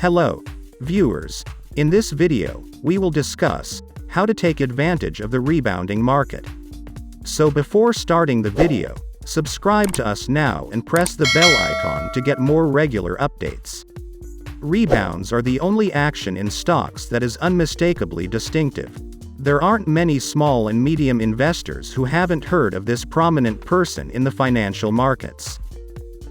Hello, viewers. In this video, we will discuss how to take advantage of the rebounding market. So before starting the video, subscribe to us now and press the bell icon to get more regular updates. Rebounds are the only action in stocks that is unmistakably distinctive. There aren't many small and medium investors who haven't heard of this prominent person in the financial markets.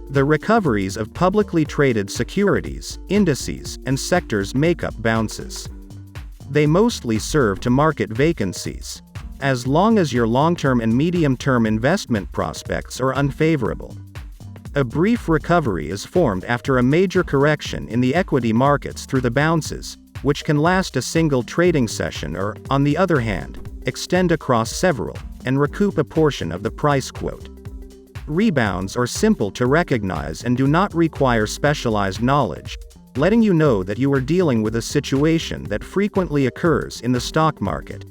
The recoveries of publicly traded securities, indices, and sectors make up bounces. They mostly serve to market vacancies, as long as your long-term and medium-term investment prospects are unfavorable. A brief recovery is formed after a major correction in the equity markets through the bounces, which can last a single trading session or, on the other hand, extend across several, and recoup a portion of the price quote. Rebounds are simple to recognize and do not require specialized knowledge, letting you know that you are dealing with a situation that frequently occurs in the stock market.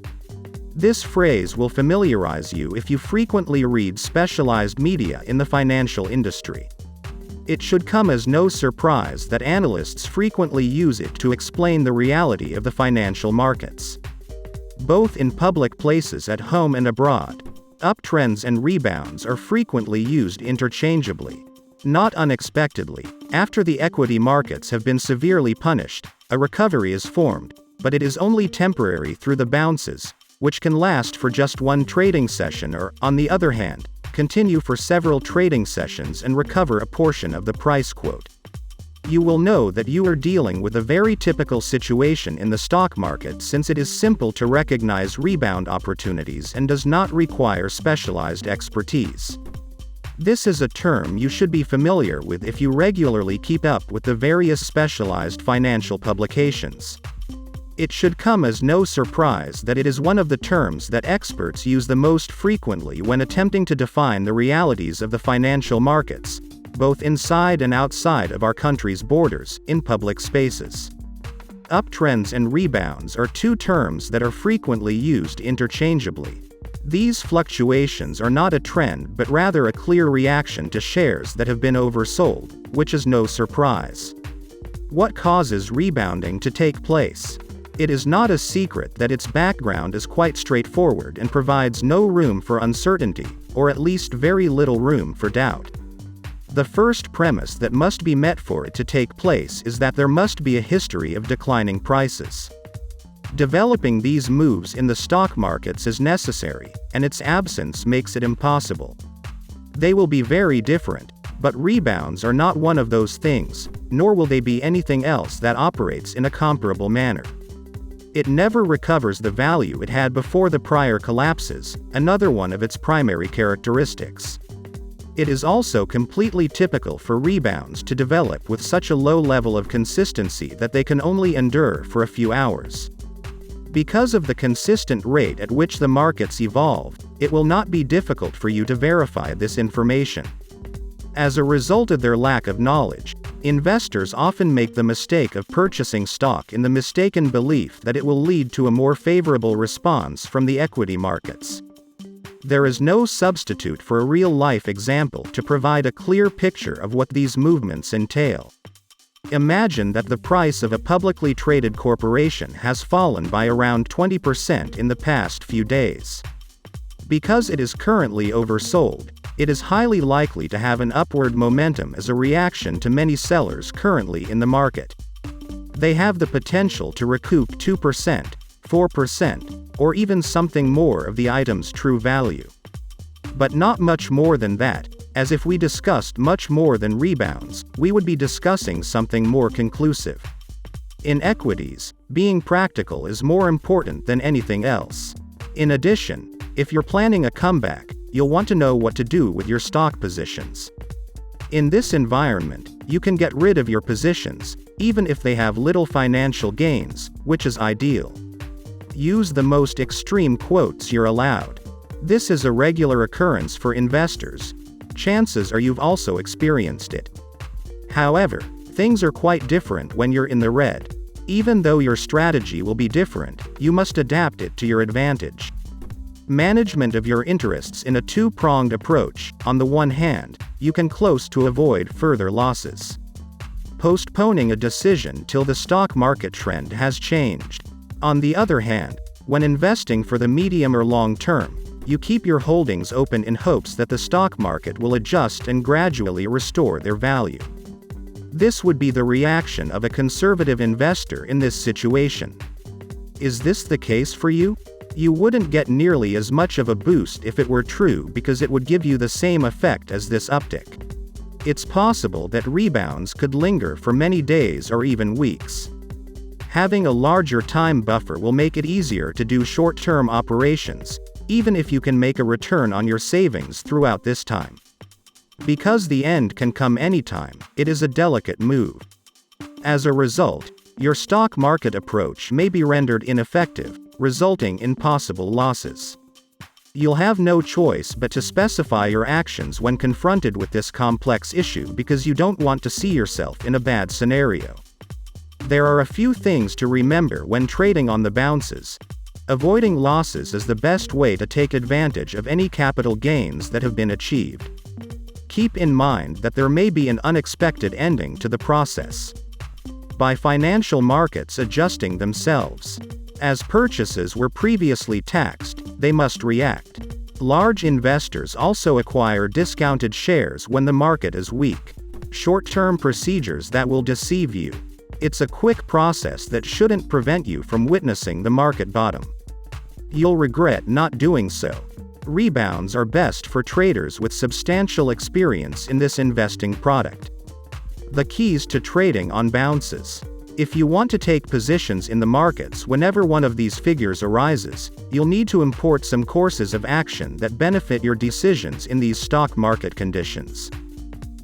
This phrase will familiarize you if you frequently read specialized media in the financial industry. It should come as no surprise that analysts frequently use it to explain the reality of the financial markets. Both in public places at home and abroad, uptrends and rebounds are frequently used interchangeably. Not unexpectedly, after the equity markets have been severely punished, a recovery is formed, but it is only temporary through the bounces, which can last for just one trading session or, on the other hand, continue for several trading sessions and recover a portion of the price quote. You will know that you are dealing with a very typical situation in the stock market since it is simple to recognize rebound opportunities and does not require specialized expertise. This is a term you should be familiar with if you regularly keep up with the various specialized financial publications. It should come as no surprise that it is one of the terms that experts use the most frequently when attempting to define the realities of the financial markets, both inside and outside of our country's borders, in public spaces. Uptrends and rebounds are two terms that are frequently used interchangeably. These fluctuations are not a trend but rather a clear reaction to shares that have been oversold, which is no surprise. What causes rebounding to take place? It is not a secret that its background is quite straightforward and provides no room for uncertainty, or at least very little room for doubt. The first premise that must be met for it to take place is that there must be a history of declining prices. Developing these moves in the stock markets is necessary, and its absence makes it impossible. They will be very different, but rebounds are not one of those things, nor will they be anything else that operates in a comparable manner. It never recovers the value it had before the prior collapses, another one of its primary characteristics. It is also completely typical for rebounds to develop with such a low level of consistency that they can only endure for a few hours. Because of the consistent rate at which the markets evolve, it will not be difficult for you to verify this information. As a result of their lack of knowledge, investors often make the mistake of purchasing stock in the mistaken belief that it will lead to a more favorable response from the equity markets. There is no substitute for a real-life example to provide a clear picture of what these movements entail. Imagine that the price of a publicly traded corporation has fallen by around 20% in the past few days. Because it is currently oversold, it is highly likely to have an upward momentum as a reaction to many sellers currently in the market. They have the potential to recoup 2%, 4%, or even something more of the item's true value. But not much more than that, as if we discussed much more than rebounds, we would be discussing something more conclusive. In equities, being practical is more important than anything else. In addition, if you're planning a comeback, you'll want to know what to do with your stock positions. In this environment, you can get rid of your positions, even if they have little financial gains, which is ideal. Use the most extreme quotes you're allowed. This is a regular occurrence for investors. Chances are you've also experienced it. However, things are quite different when you're in the red. Even though your strategy will be different, you must adapt it to your advantage. Management of your interests in a two-pronged approach. On the one hand, you can close to avoid further losses. postponing a decision till the stock market trend has changed. On the other hand, when investing for the medium or long term, you keep your holdings open in hopes that the stock market will adjust and gradually restore their value. This would be the reaction of a conservative investor in this situation. Is this the case for you? You wouldn't get nearly as much of a boost if it were true, because it would give you the same effect as this uptick. It's possible that rebounds could linger for many days or even weeks. Having a larger time buffer will make it easier to do short-term operations, even if you can make a return on your savings throughout this time. Because the end can come anytime, it is a delicate move. As a result, your stock market approach may be rendered ineffective, resulting in possible losses. You'll have no choice but to specify your actions when confronted with this complex issue, because you don't want to see yourself in a bad scenario. There are a few things to remember when trading on the bounces. Avoiding losses is the best way to take advantage of any capital gains that have been achieved. Keep in mind that there may be an unexpected ending to the process. By financial markets adjusting themselves. As purchases were previously taxed, they must react. Large investors also acquire discounted shares when the market is weak. Short-term procedures that will deceive you. It's a quick process that shouldn't prevent you from witnessing the market bottom. You'll regret not doing so. Rebounds are best for traders with substantial experience in this investing product. The keys to trading on bounces. If you want to take positions in the markets whenever one of these figures arises, you'll need to import some courses of action that benefit your decisions in these stock market conditions.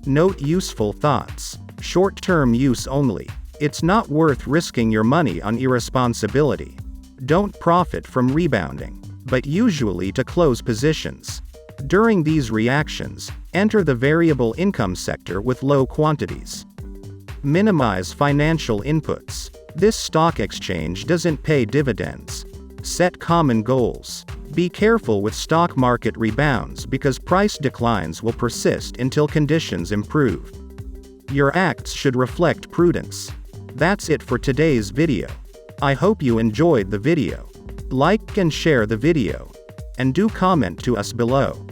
Note useful thoughts. Short-term use only. It's not worth risking your money on irresponsibility. Don't profit from rebounding, but usually to close positions. During these reactions, enter the variable income sector with low quantities. Minimize financial inputs. This stock exchange doesn't pay dividends. Set common goals. Be careful with stock market rebounds, because price declines will persist until conditions improve. Your acts should reflect prudence. That's it for today's video. I hope you enjoyed the video. Like and share the video. And do comment to us below.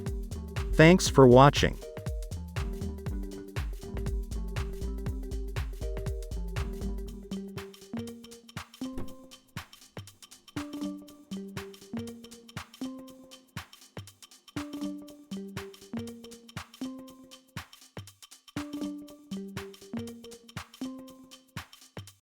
Thanks for watching.